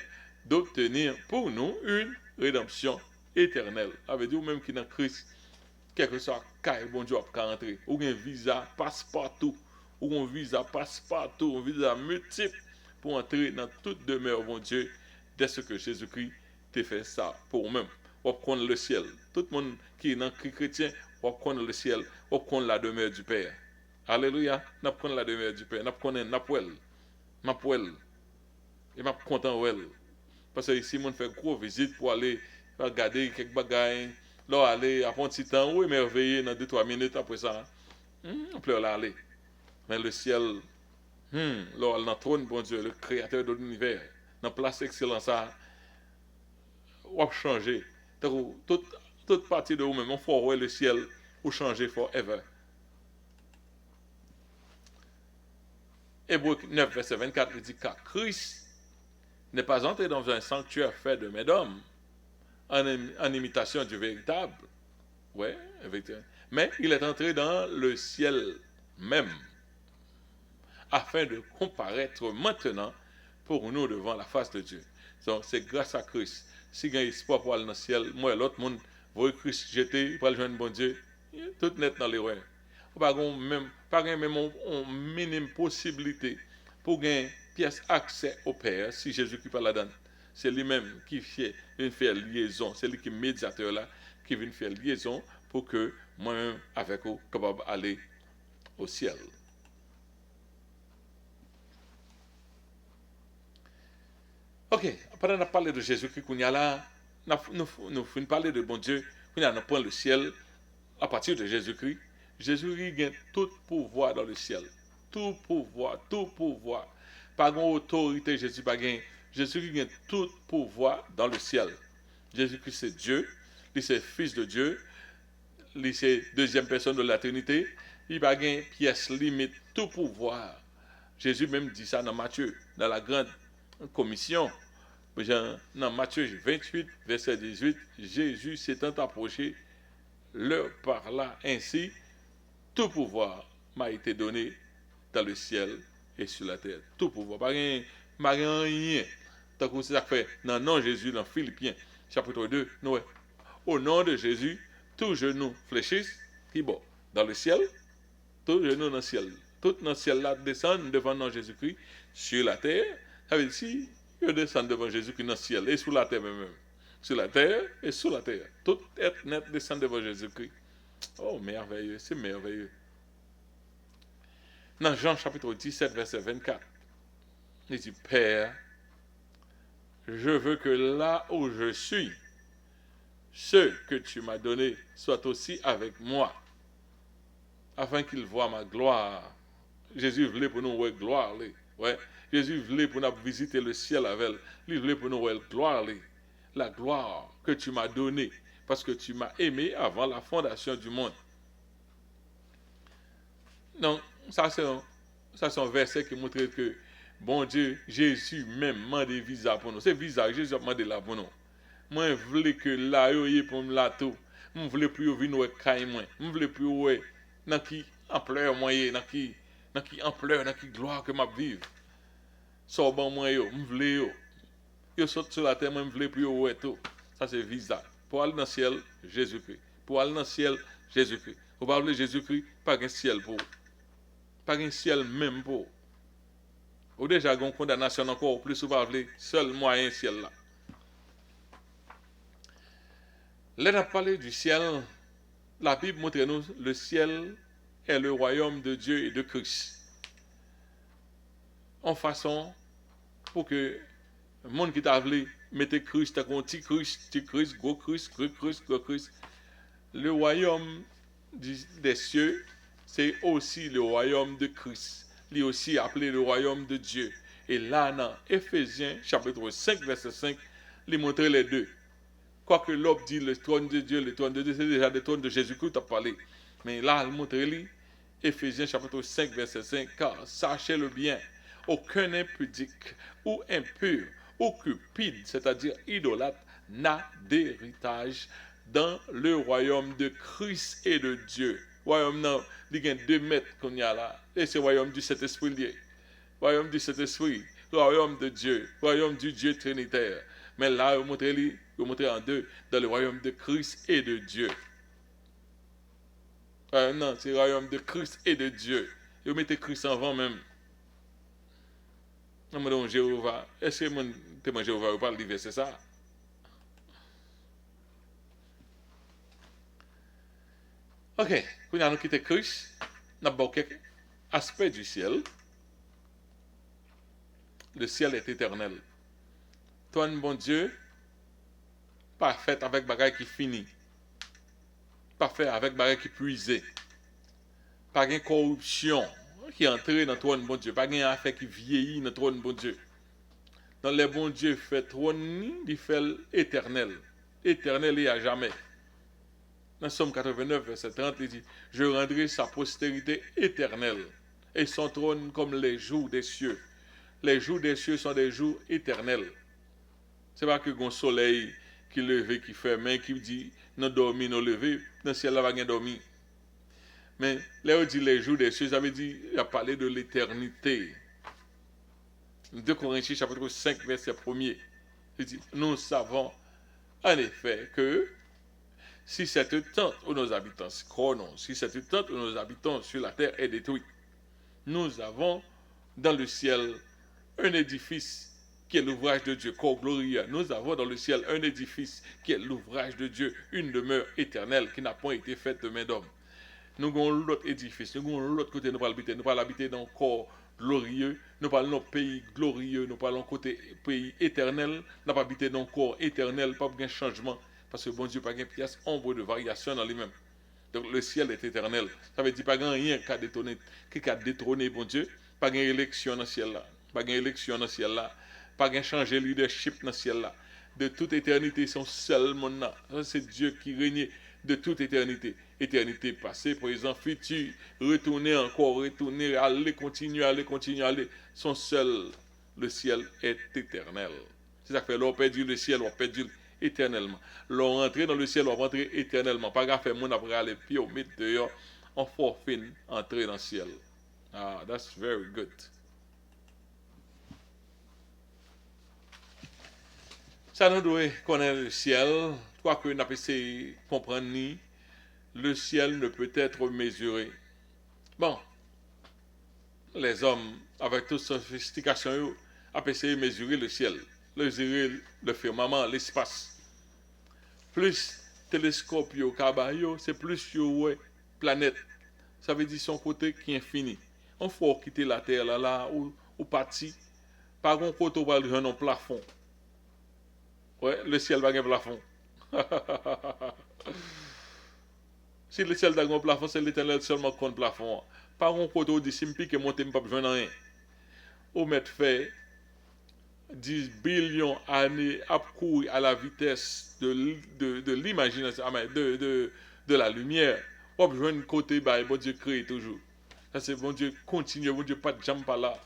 d'obtenir pour nous une rédemption éternelle. Ça veut dire même qui dans Christ, quel que soit le bon Dieu a rentrer, ou un visa passe-partout, ou un visa passe-partout, un visa multiple pour entrer dans toute demeure, bon Dieu, dès ce que Jésus-Christ t'a fait ça pour nous-mêmes. On connaît le ciel. Tout le monde qui est dans le chrétien, on connaît le ciel, on connaît la demeure du Père. Alléluia, on connaît la demeure du Père, on connaît Napouel, et je suis content de parce que ici, on fait gros visite pour aller regarder quelques bagages, là, aller après un petit temps, ou émerveiller dans 2-3 minutes après ça. On peut aller. Mais le ciel, là, dans le trône, bon Dieu, le créateur de l'univers, dans la place excellente, ça, on va changer. Toute partie de vous-même, on faut voir le ciel ou changer forever. Hébreux 9, verset 24, il dit car Christ n'est pas entré dans un sanctuaire fait de main d'homme, en imitation du véritable. Ouais, mais il est entré dans le ciel même, afin de comparaître maintenant pour nous devant la face de Dieu. Donc, c'est grâce à Christ. Si il y a espoir pour aller dans le ciel, moi et l'autre monde, voyez Christ jeter pour aller joindre bon Dieu, tout net dans les rois. Pas même une minime possibilité pour gagner pièce accès au Père si Jésus-Christ parle là-dedans. C'est lui-même qui vient faire liaison, c'est lui qui est médiateur là, qui vient faire liaison pour que moi-même avec vous capable d'aller au ciel. Ok, après on a parlé de Jésus-Christ, qu'on y a là, nous finissons parler de bon Dieu, qu'on a point le ciel à partir de Jésus-Christ. Jésus-Christ a tout pouvoir dans le ciel. Tout pouvoir, tout pouvoir. Pas une autorité, Jésus pas gain. Jésus-Christ a tout pouvoir dans le ciel. Jésus-Christ c'est Dieu, il c'est Fils de Dieu, il c'est deuxième personne de la Trinité, il pas gain pièce limite, tout pouvoir. Jésus même dit ça dans Matthieu, dans la grande commission. Dans Matthieu 28, verset 18, Jésus s'étant approché, leur parla ainsi, tout pouvoir m'a été donné dans le ciel et sur la terre. Tout pouvoir. Pas rien. Tant que ça fait dans le nom de Jésus, dans Philippiens, chapitre 2, nous, au nom de Jésus, tous genoux fléchissent, qui bon, dans le ciel, tous genoux dans le ciel. Tout dans le ciel là descend devant nom Jésus-Christ, sur la terre. Ça veut dire si je descends devant Jésus-Christ dans le ciel et sur la terre même. Sur la terre et sous la terre. Tout être net descend devant Jésus-Christ. Oh, merveilleux, c'est merveilleux. Dans Jean chapitre 17, verset 24, il dit, Père, je veux que là où je suis, ceux que tu m'as donnés soient aussi avec moi, afin qu'ils voient ma gloire. Jésus voulait pour nous voir gloire. Ouais. Jésus voulait pour nous visiter le ciel avec elle. Il voulait pour nous voir gloire. La gloire que tu m'as donnée, parce que tu m'as aimé avant la fondation du monde. Donc, ça c'est un verset qui montre que, bon Dieu, Jésus même m'a des visas pour nous. C'est visa que Jésus a demandé là pour nous. Moi, je voulais que là, il pour me là tout. Je voulais plus venir avec caille moi. Je voulais plus ouais dans qui ampleur moyen, dans qui ampleur, dans qui gloire que m'a vivre. Ça bon moi yo, je voulais yo saute sur la terre, moi je voulais plus ouais tout. Ça c'est visa. Pour aller dans le ciel, Jésus-Christ. Pour aller dans le ciel, Jésus-Christ. Pour parler Jésus-Christ, pas un ciel pour. Pas un ciel même pour. Ou déjà une condamnation encore plus souvent seul moyen ciel là. Là, on a parlé du ciel. La Bible montre nous le ciel est le royaume de Dieu et de Christ. En façon pour que le monde qui t'a voulu mettre Christ, t'as un petit Christ, gros Christ, gros Christ. Le royaume des cieux, c'est aussi le royaume de Christ. Il est aussi appelé le royaume de Dieu. Et là, dans Éphésiens chapitre 5, verset 5, il montre les deux. Quoique l'homme dit le trône de Dieu, c'est déjà le trône de Jésus-Christ qui a parlé. Mais là, il montre lui, Éphésiens chapitre 5, verset 5, car sachez-le bien, aucun impudique ou impur ou cupide, c'est-à-dire idolâtre, n'a d'héritage dans le royaume de Christ et de Dieu. Royaume non, il y a 2 mètres qu'on y a là. Et c'est le royaume du Saint-Esprit. Royaume du Saint-Esprit, royaume de Dieu, royaume du Dieu trinitaire. Mais là, vous montrez en deux, dans le royaume de Christ et de Dieu. Non, c'est le royaume de Christ et de Dieu. Vous mettez Christ en avant même. Non, mais Jéhovah, est-ce que mon témoin Jéhovah vous parle du verset ça? Ok, quand nous avons quitté Christ, nous avons quelques aspects du ciel. Le ciel est éternel. Toi, bon Dieu, pas fait avec bagaille qui finit. Pas fait avec bagaille qui puisé. Pas de corruption qui entre dans le trône bon Dieu. Pas de affaire qui vieillit dans le trône bon Dieu. Dans les bon Dieu fait trône, il fait éternel. Éternel et à jamais. Dans Somme 89, verset 30, il dit, je rendrai sa postérité éternelle et son trône comme les jours des cieux. Les jours des cieux sont des jours éternels. Ce n'est pas que le soleil qui levé, qui fait main, qui dit, nous dormons, nous lever, dans le ciel là, va rien dormir. Mais là, on dit les jours des cieux, ça veut dire, il a parlé de l'éternité. 2 Corinthiens, chapitre 5, verset 1er. Il dit, nous savons, en effet, que si cette tente où nous habitons, si cette tente où nous habitons sur la terre est détruite, nous avons dans le ciel un édifice qui est l'ouvrage de Dieu, corps glorieux. Nous avons dans le ciel un édifice qui est l'ouvrage de Dieu, une demeure éternelle qui n'a pas été faite de main d'homme. Nous avons l'autre édifice, nous avons l'autre côté, nous allons habiter dans le corps glorieux, nous parlons dans le pays glorieux, nous parlons côté pays éternel, nous allons habiter dans le corps éternel, pas de changement, parce que bon Dieu, pas de pièce, ombre de variation dans lui-même. Donc le ciel est éternel. Ça veut dire pas rien qui a détrôné bon Dieu, pas de élection dans le ciel là, pas d'élection dans le ciel là, pas de changer de leadership dans le ciel là. De toute éternité, son seul monde là. C'est Dieu qui règne de toute éternité. Éternité passée, présent, futur, retourner encore, retourner, aller, continuer, aller. Son seul, le ciel est éternel. C'est ça que fait, l'on perdu le ciel, on perdu éternellement. L'on rentré dans le ciel, on rentré éternellement. Pas grave, faire mon après aller pied au mythe dehors, on forfait entrer dans le ciel. Ah, that's very good. Ça nous doit connaître le ciel, quoique nous avons essayé de comprendre ni le ciel ne peut être mesuré. Bon, les hommes, avec toute sophistication, ont essayé de mesurer le ciel, mesurer le firmament, l'espace. Plus télescope, c'est plus ouais, planète. Ça veut dire son côté qui est infini. On faut quitter la terre là, ou partir. Par contre, côté où on va un plafond. Ouais, le ciel va un plafond. Si le ciel a un plafond, c'est l'éternel seulement qui compte plafond. Par contre, côté où dit si je monter, je ne peux pas besoin de rien. Au mettre fait 10 billions d'années à courir à la vitesse de l'imagination, de la lumière. On a besoin de côté, bon Dieu crée toujours. Ça c'est bon Dieu continue, bon Dieu pas de jambe par là.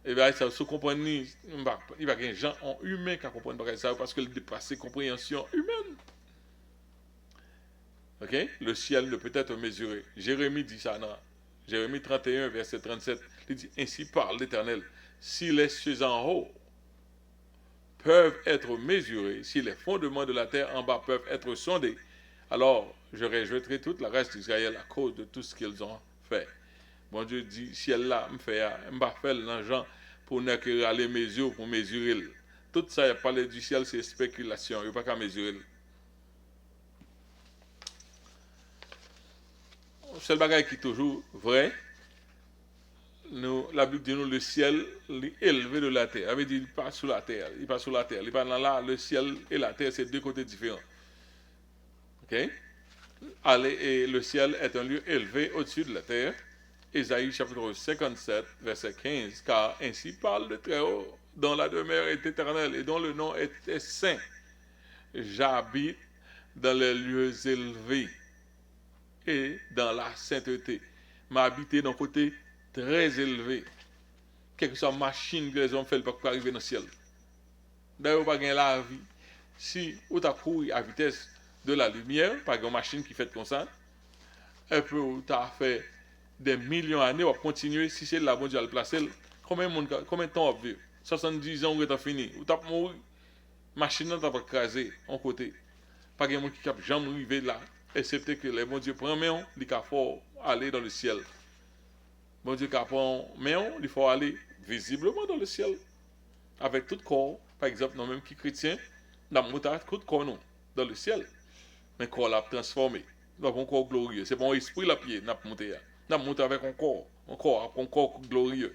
Et bien ça se comprend, il va y avoir des gens humains qui comprennent ça parce que le dépasse compréhension humaine. Ok? Le ciel ne peut être mesuré. Jérémie dit ça dans Jérémie 31, verset 37. Il dit, ainsi parle l'Éternel. Si les cieux en haut peuvent être mesurés, si les fondements de la terre en bas peuvent être sondés, alors je réjouirai toute la reste d'Israël à cause de tout ce qu'ils ont fait. Bon Dieu dit, ciel là, je fais l'argent pour ne que aller mesurer, pour mesurer. Tout ça, il parle du ciel, c'est spéculation, il n'y a pas qu'à mesurer. C'est le bagage qui est toujours vrai. La Bible dit nous le ciel est élevé de la terre. Ça veut dire il passe sous la terre. Il passe sous la terre. Il passe là, le ciel et la terre, c'est deux côtés différents. Ok? Et le ciel est un lieu élevé au-dessus de la terre. Ésaïe chapitre 57, verset 15. Car ainsi parle le Très-Haut, dont la demeure est éternelle et dont le nom est saint. j'habite dans les lieux élevés et dans la sainteté. M'habiter d'un côté très élevé. Quelle que soit la machine que les hommes font pour arriver dans le ciel. D'ailleurs, pas gagner la vie. Si vous avez couru à vitesse de la lumière, par une machine qui fait comme ça, et puis vous avez fait des millions d'années, vous continuer, si c'est là, bon Dieu, à le placer, combien de temps vous avez 70 ans, vous avez fini. Vous avez mouru, machine n'a pas crasé en côté. Pas de monde qui n'a jamais arrivé là, excepté que les bon Dieu prend main, il faut aller dans le ciel. Bon Dieu qui prend main, il faut aller visiblement dans le ciel. Avec tout corps, par exemple, nous-mêmes qui chrétiens, nous avons monté tout corps nous, dans le ciel. Mais le corps l'a transformé. Nous avons un corps glorieux. C'est bon esprit la pied, nous avons monté. Nous avons monté avec un corps glorieux.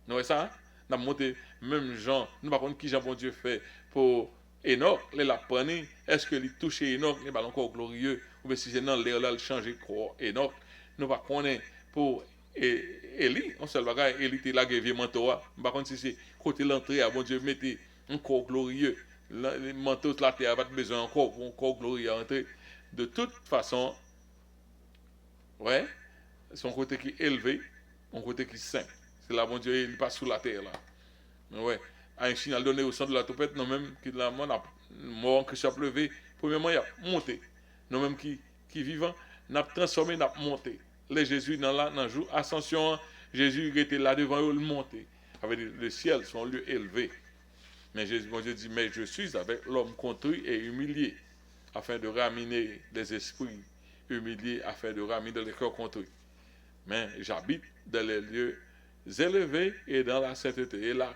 Nous voyez ça? Nous avons monté même Jean. Nous ne savons pas qui Jean bon Dieu fait pour Enoch. Les l'a pris. Est-ce que il touche Enoch? Il a un corps glorieux. Ou bien si c'est dans l'air, là, il change le corps Enoch. Nous ne savons pas pour Élie. On seul bagage, Élie était là, il manteau. Par contre, si c'est côté l'entrée, bon Dieu mettez un corps glorieux. Le manteau de la terre n'a pas besoin encore pour un corps glorieux à entrer. De toute façon, ouais, son côté qui est élevé, son côté qui est saint. C'est là, bon Dieu, il passe sous la terre là. Ouais. Einstein a donné au centre de la toupette, nous même qui la mort que ça pleuvé, premièrement, il a monté. Nous même qui vivant, n'a transformé, n'a monté. Les Jésus dans le jour ascension, Jésus était là devant eux, il monté. Avec le ciel, son lieu élevé. Mais Jésus, bon Dieu dit, mais je suis avec l'homme contrit et humilié, afin de ramener les esprits humiliés, afin de ramener les cœurs contrits. Mais j'habite dans les lieux élevés et dans la sainteté. Et là,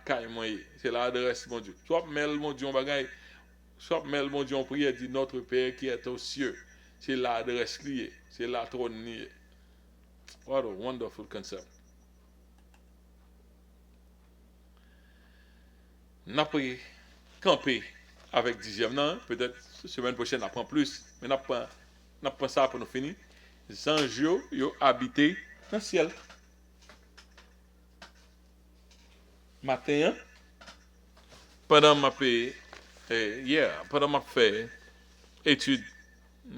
c'est l'adresse, mon Dieu. Soit mêle, mon Dieu, en bagaille, soit mêle, mon Dieu, en prière, dit notre Père qui est aux cieux. C'est l'adresse liée, c'est la trône liée. What a wonderful concept. N'a pris camper avec 10e nan, peut-être semaine prochaine on apprend plus, mais n'a pas ça pour nous finir. Les anges yo habité dans le ciel. Matin, pendant ma fait étude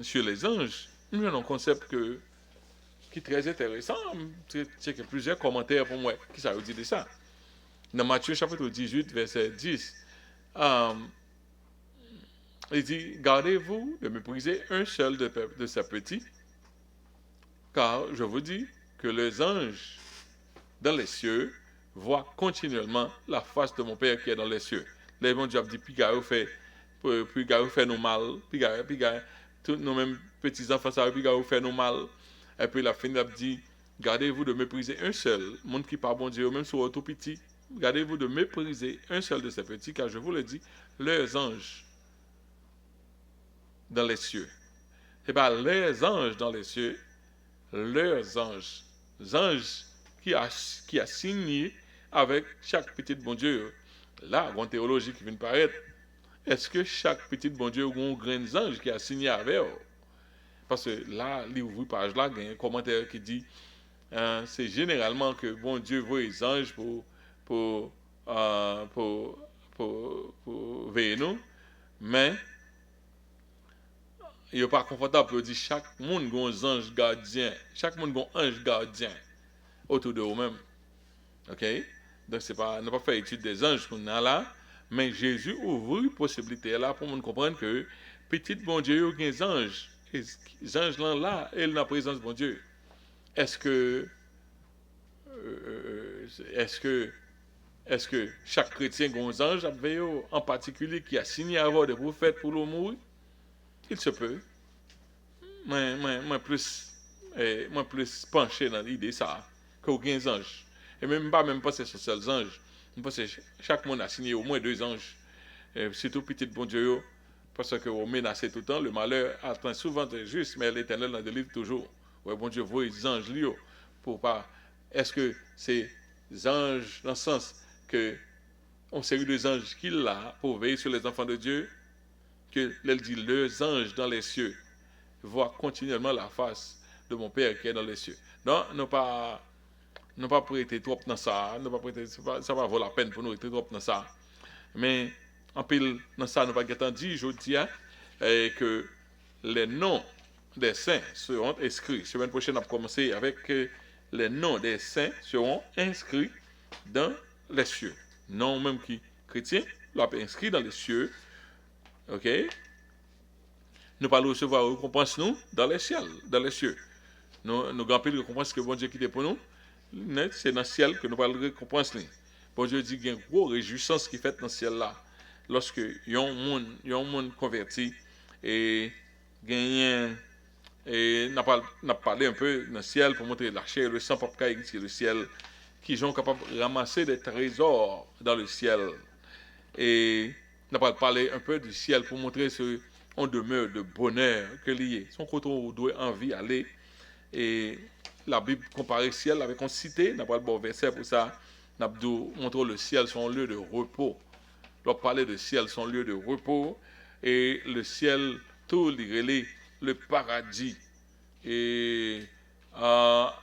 sur les anges, nous avons un concept qui est très intéressant. C'est que plusieurs commentaires pour moi qui ça veut dire de ça. Dans Matthieu chapitre 18, verset 10, il dit, gardez-vous de mépriser un seul de ces petits, car je vous dis que les anges dans les cieux voient continuellement la face de mon Père qui est dans les cieux. Les bons Dieu dit, puis Garou fait nous mal, puis tous nos mêmes petits-enfants, ça puis Garou fait nous mal. Et puis la fin, il a dit, gardez-vous de mépriser un seul, monde qui parle bon Dieu, même si vous tout petit, gardez-vous de mépriser un seul de ces petits, car je vous le dis, leurs anges dans les cieux. Et bien, les anges dans les cieux, leurs anges qui a signé avec chaque petit bon Dieu. Là, une théologie qui vient de paraître. Est-ce que chaque petit bon Dieu a un grand ange qui a signé avec eux? Parce que là, l'ouvre page là, il y a un commentaire qui dit c'est généralement que bon Dieu voit les anges pour veiller nous, mais il n'est pas confortable pour dire chaque monde a un ange gardien, chaque monde a un ange gardien autour de eux-mêmes. Ok? Donc, c'est pas, on n'a pas fait étude des anges qu'on a là, mais Jésus ouvre une possibilité là pour nous comprendre que petit bon Dieu, il y a des anges. Et les anges là, ils sont dans la présence de bon Dieu. Est-ce que chaque chrétien a un ange en particulier qui a signé avoir des prophètes pour le mourir? Il se peut. Moi plus penché dans l'idée ça, qu'aucun ange. Et même pas c'est sur seuls anges. Je pense que chaque monde a signé au moins 2 anges. Surtout petit bon Dieu, parce que vous menacez tout le temps, le malheur atteint souvent juste, mais l'Éternel en délivre toujours. Ouais, bon Dieu voit les anges lui pour pas. Est-ce que c'est les anges dans le sens que on série de anges qu'il a pour veiller sur les enfants de Dieu, que elle dit les anges dans les cieux voient continuellement la face de mon Père qui est dans les cieux. Non, non pas prêter trop dans ça, ça va vaut la peine pour nous prêter trop dans ça. Mais en pile, dans ça, nous pas dit, je dis, que les noms des saints seront inscrits. Semaine prochaine, on va commencer avec les noms des saints seront inscrits dans les cieux. Non même qui chrétien, l'a inscrit dans les cieux. OK? Nous allons recevoir une récompense nous dans les cieux, dans les cieux. Nous grand pile récompense que bon Dieu qui pour nous, c'est dans le ciel que nous allons récompense. Bon Dieu dit qu'il y a une grosse réjouissance qui fait dans le ciel là. Lorsque y a un monde converti et gagne et n'a parlé un peu dans le ciel pour montrer la chair, le sang pour exister le ciel, qui sont capables de ramasser des trésors dans le ciel. Et n'a pas parlé un peu du ciel pour montrer ce on demeure de bonheur que lié. Son côté on doit envie aller et la Bible compare le ciel avec une cité, n'a pas le bon verset pour ça. N'a pas montré le ciel son lieu de repos. On parler de ciel son lieu de repos et le ciel tout le paradis et n'a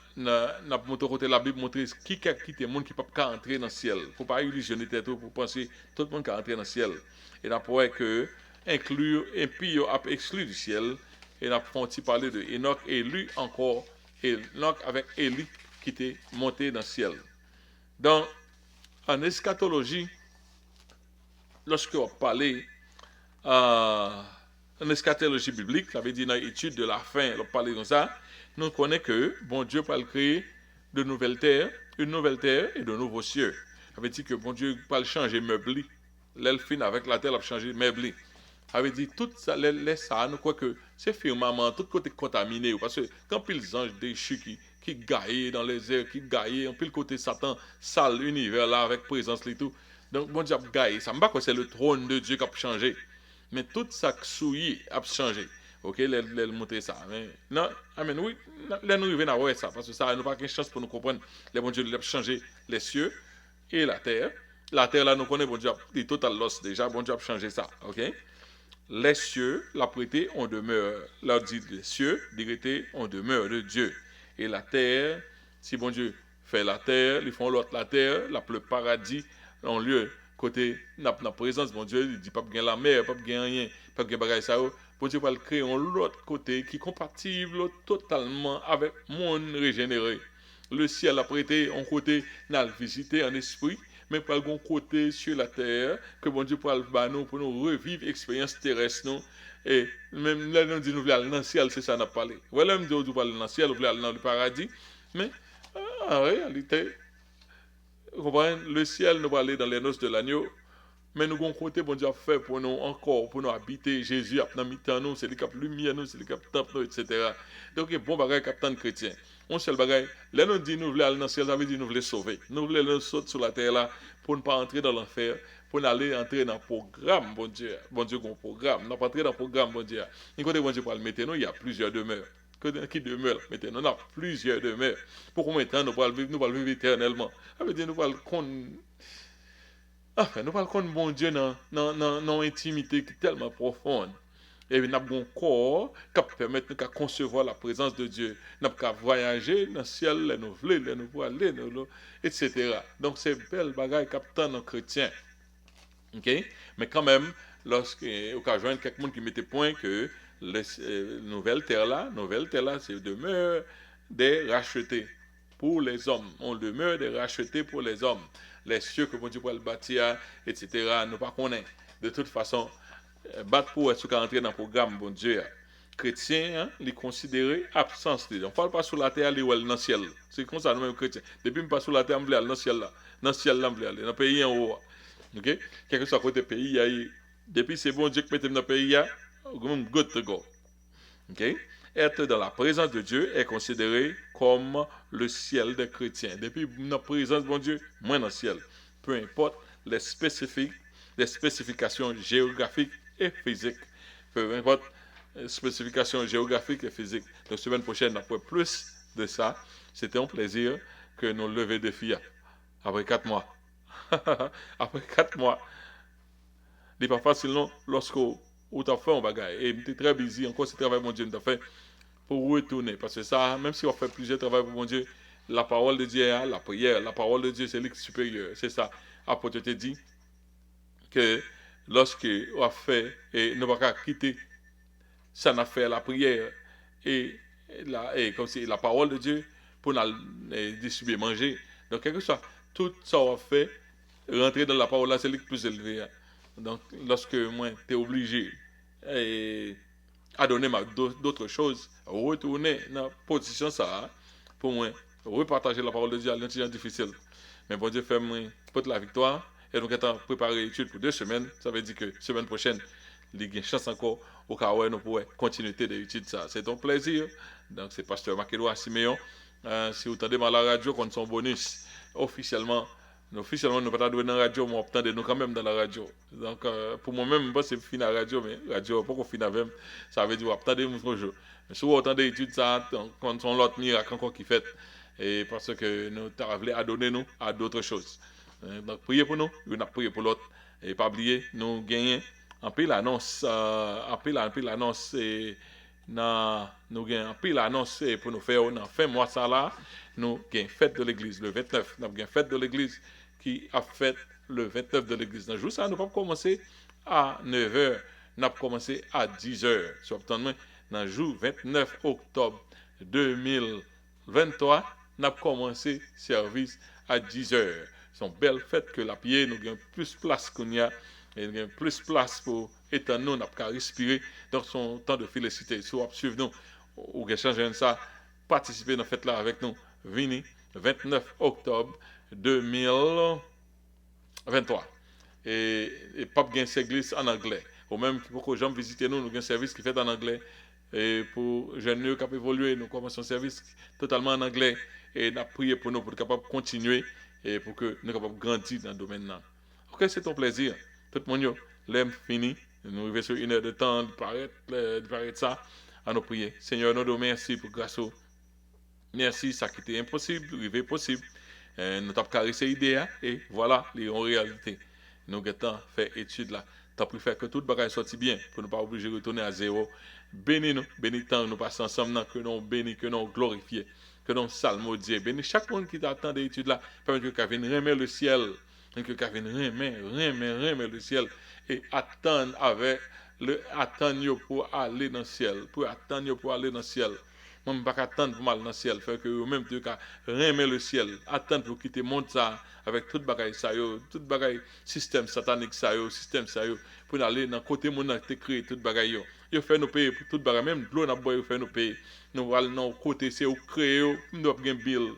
montré côté la Bible montrer qui est monde qui peut pas entrer dans le ciel. Faut pas illusionner tête pour penser tout le monde qui entrer dans le ciel. Et n'a pas que inclure et puis a exclu du ciel et n'a pas parler de Enoch élu encore Enoch avec Élie qui était monté dans le ciel. Donc en eschatologie lorsque on parlait en eschatologie biblique, ça veut dire dans l'étude de la fin, on parle comme ça, nous connaissons que bon Dieu va créer de nouvelles terres, une nouvelle terre et de nouveaux cieux. Ça veut dire que bon Dieu va changer meuble. L'elfine avec la terre va changer meuble. Ça veut dire tout ça, ça, nous croyons que c'est firmament, tout côté contaminé. Parce que quand il y a des anges déchus qui gaillent dans les airs, qui gaillent, en plus le côté Satan, sale univers là, avec présence et tout. Donc, bon Dieu a gaillé. Ça ne me pas que c'est le trône de Dieu qui a changé. Mais tout ça qui souillé a changé. Ok, les montrer ça. Mais non, amen, oui, là nous arrivons à voir ça. Parce que ça, nous pas qu'une chance pour nous comprendre. Les bon Dieu a changé les cieux et la terre. La terre là, nous connaissons, bon Dieu a total loss déjà. Bon Dieu a changé ça. Ok. Les cieux, la prêté, on demeure. Là, dit les cieux, dirité, on demeure de Dieu. Et la terre, si bon Dieu fait la terre, ils font l'autre la terre, le paradis, en lieu, côté, n'a présence, bon Dieu, il dit pas bien la mer, pas bien rien, pas bien bagaille ça. Bon Dieu va le créer en l'autre côté qui est compatible totalement avec le monde régénéré. Le ciel a prêté en côté, n'a le visité en esprit, mais pas le côté sur la terre, que bon Dieu pourra le nous pour nous revivre l'expérience terrestre. Nous. Et même là, nous disons, nous voulons aller dans le ciel, c'est ça, n'a parlé. Voilà, nous disons, nous voulons aller dans le ciel, nous voulons aller dans le paradis, mais en réalité, vous comprenez, le ciel, nous va aller dans les noces de l'agneau, mais nous avons côté, bon Dieu a fait pour nous encore, pour nous habiter. Jésus a mis dans nous, c'est le cap lumière, nous, c'est le cap temple, nous, etc. Donc, bon bagage capitaine chrétien. On seul bagage, là nous dit nous voulons aller dans le ciel, ça veut dire nous voulons sauver. Nous voulons nous sauter sur la terre là pour ne pas entrer dans l'enfer, pour aller entrer dans le programme, bon Dieu, un programme. Nous pas entrer dans le programme, bon Dieu. Nous côté bon Dieu pour le mettre nous, il y a plusieurs demeures. Qui demeure, maintenant, on a plusieurs demeures. Pour combien de temps nous allons vivre éternellement? Ça veut dire nous allons enfin, nous parlons de bon Dieu dans une intimité qui est tellement profonde. Et nous avons un corps qui permet de concevoir la présence de Dieu. Nous avons voyager dans le ciel, nous voulons, nous aller, etc. Donc, c'est belle bagaille captant nos chrétiens. Okay? Mais quand même, lorsqu'on joint quelqu'un qui mettait point que les nouvelles terres là, c'est demeure des rachetés pour les hommes. On demeure des rachetés pour les hommes. Les cieux que bon Dieu peut le bâtir, etc. Nous pas connaître. De toute façon, battre pour être entrer dans le programme, bon Dieu. Chrétien, hein, les considérer absence. On ne parle pas sur la terre, aller dans le ciel. C'est comme ça, nous-mêmes chrétiens. Depuis que je passe sur la terre, je vais aller dans le ciel là. Dans le ciel là, je vais aller. Dans le pays en haut. Ok? Quel que soit côté pays, depuis c'est bon Dieu qui met dans le pays, good to go. Ok? Être dans la présence de Dieu est considéré comme le ciel des chrétiens. Depuis notre présence de bon Dieu, moins dans le ciel. Peu importe les spécifications géographiques et physiques. Peu importe les spécifications géographiques et physiques. Donc, semaine prochaine, après plus de ça, c'était un plaisir que nous lever des filles après 4 mois. Après 4 mois, ce n'est pas facile non, lorsque tu as fait un bagage. Et tu es très busy, encore ce travail, mon Dieu, tu as fait pour retourner. Parce que ça, même si on fait plusieurs travaux pour mon Dieu, la parole de Dieu, la prière, la parole de Dieu, c'est supérieur. C'est ça. Après, tu te dis que lorsque on a fait, et nous pas quitter ça n'a fait la prière et comme si la parole de Dieu pour nous distribuer, manger. Donc, quelque chose, tout ça on fait, rentrer dans la parole là, c'est le plus élevé. Hein. Donc, lorsque moi, tu es obligé à donner d'autres choses, retourner dans la position ça, pour moi, repartager la parole de Dieu à l'intelligence difficile. Mais bon Dieu fait moi pour la victoire. Et donc, étant préparé l'étude pour 2 semaines, ça veut dire que semaine prochaine, il y a une chance encore au cas où nous pourrons continuer d'étudier ça. C'est un plaisir. Donc, c'est Pasteur Makédois Siméon. Si vous entendez mal la radio, qu'on son bonus, officiellement, nous ne pas dans la radio, mais on entend nous quand même dans la radio. Donc, pour moi-même, c'est fini la radio, mais la radio, pas qu'on finit avec, ça veut dire qu'on entend nous toujours. Mais si vous entendez études ça, quand on l'autre miracle encore qui fait, et parce que nous avons à donner nous à d'autres choses. Donc, priez pour nous, nous avons prié pour l'autre. Et pas oublier, nous gagnons en pile l'annonce, en pile l'annonce, nous gagnons en pile l'annonce pour nous faire, dans fin mois ça là, nous gagnons fête de l'église, le 29. Nous gagnons fête de l'église qui a fait le 29 de l'église. Dans le jour ça, nous pas commencer à 9h, nous avons commencé à 10h. Dans le jour 29 octobre 2023, nous avons commencé service à 10h. C'est une belle fête que la prière, nous avons plus de place qu'on y a, et nous avons plus de place pour étant nous, nous avons respirer. Donc, son temps de féliciter. Si vous suivez nous, ou vous changez ça, participez dans la fête là avec nous. Venez, 29 octobre 2023. Et pas bien église en anglais. Ou même pour que les gens visitent nous, nous avons un service qui fait en anglais. Et pour jeunes qui ont évolué, nous commençons un service totalement en anglais. Et nous avons prié pour nous pour être capables de continuer et pour que nous soyons capables de grandir dans le domaine là. Ok, c'est ton plaisir. Tout le monde, l'aime fini. Nous arrivons sur 1 heure de temps de paraître ça. À nous prier. Seigneur, nous te remercions pour grâce. Merci, ça qui était impossible, arrivé possible. Nous avons caressé l'idée et voilà, les en réalité. Nous avons fait étude là. Tu as pu faire que tout le bagage soit bien pour ne pas obliger de retourner à zéro. Bénis-nous, bénis tant nous passons ensemble, que nous bénis, que nous glorifions, que nous salmodions. Bénis chaque monde qui t'attend d'études là, permet que Kevin remet le ciel, que Kevin remet le ciel et attendre avec attendre pour aller dans le ciel, pour attendre pour aller dans le ciel. Moi, je ne peux pas attendre pour aller dans le ciel, fait que même tu as remet le ciel, attendre pour quitter le monde ça avec tout bagaille ça tout bagaille système satanique ça système ça pour aller dans côté monde qui créé tout bagaille yo fait nous payer pour tout bagaille même l'eau n'a boire fait nous payer nous aller dans côté c'est ou créer nous pas gain bill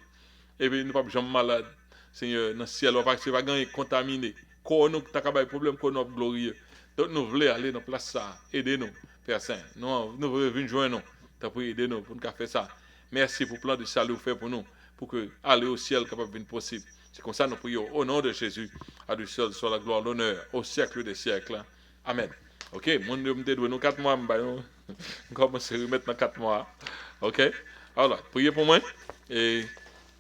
et puis nous pas jamais malade Seigneur dans ciel on pas gagner contaminé corps nous ta capable problème corps nous glorieux donc nous voulons aller dans place ça aider nous Père Saint nous voulons venir joindre nous t'as pour aider nous pour nous faire ça merci pour le plan de salut fait pour nous pour que aller au ciel capable de possible. C'est comme ça que nous prions au nom de Jésus, à lui seul soit la gloire, l'honneur, au siècle des siècles. Amen. Ok, mon Dieu me dit nous 4 mois, nous commençons à remettre dans 4 mois. Ok, alors, priez pour moi et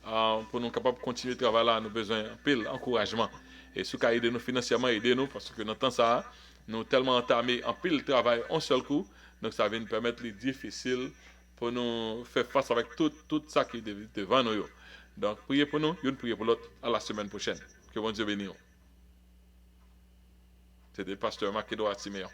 pour nous capables de continuer le travail là, nous avons besoin d'un pile d'encouragement. Et ce qui a aidé nous financièrement, aidez-nous parce que dans le temps ça, nous avons tellement entamé un pile de travail en seul coup, donc ça va nous permettre les difficiles pour nous faire face avec tout ça qui est devant nous. Donc, priez pour nous, une priez pour l'autre. À la semaine prochaine. Que bon Dieu bénisse. C'était le pasteur Makédois Siméon.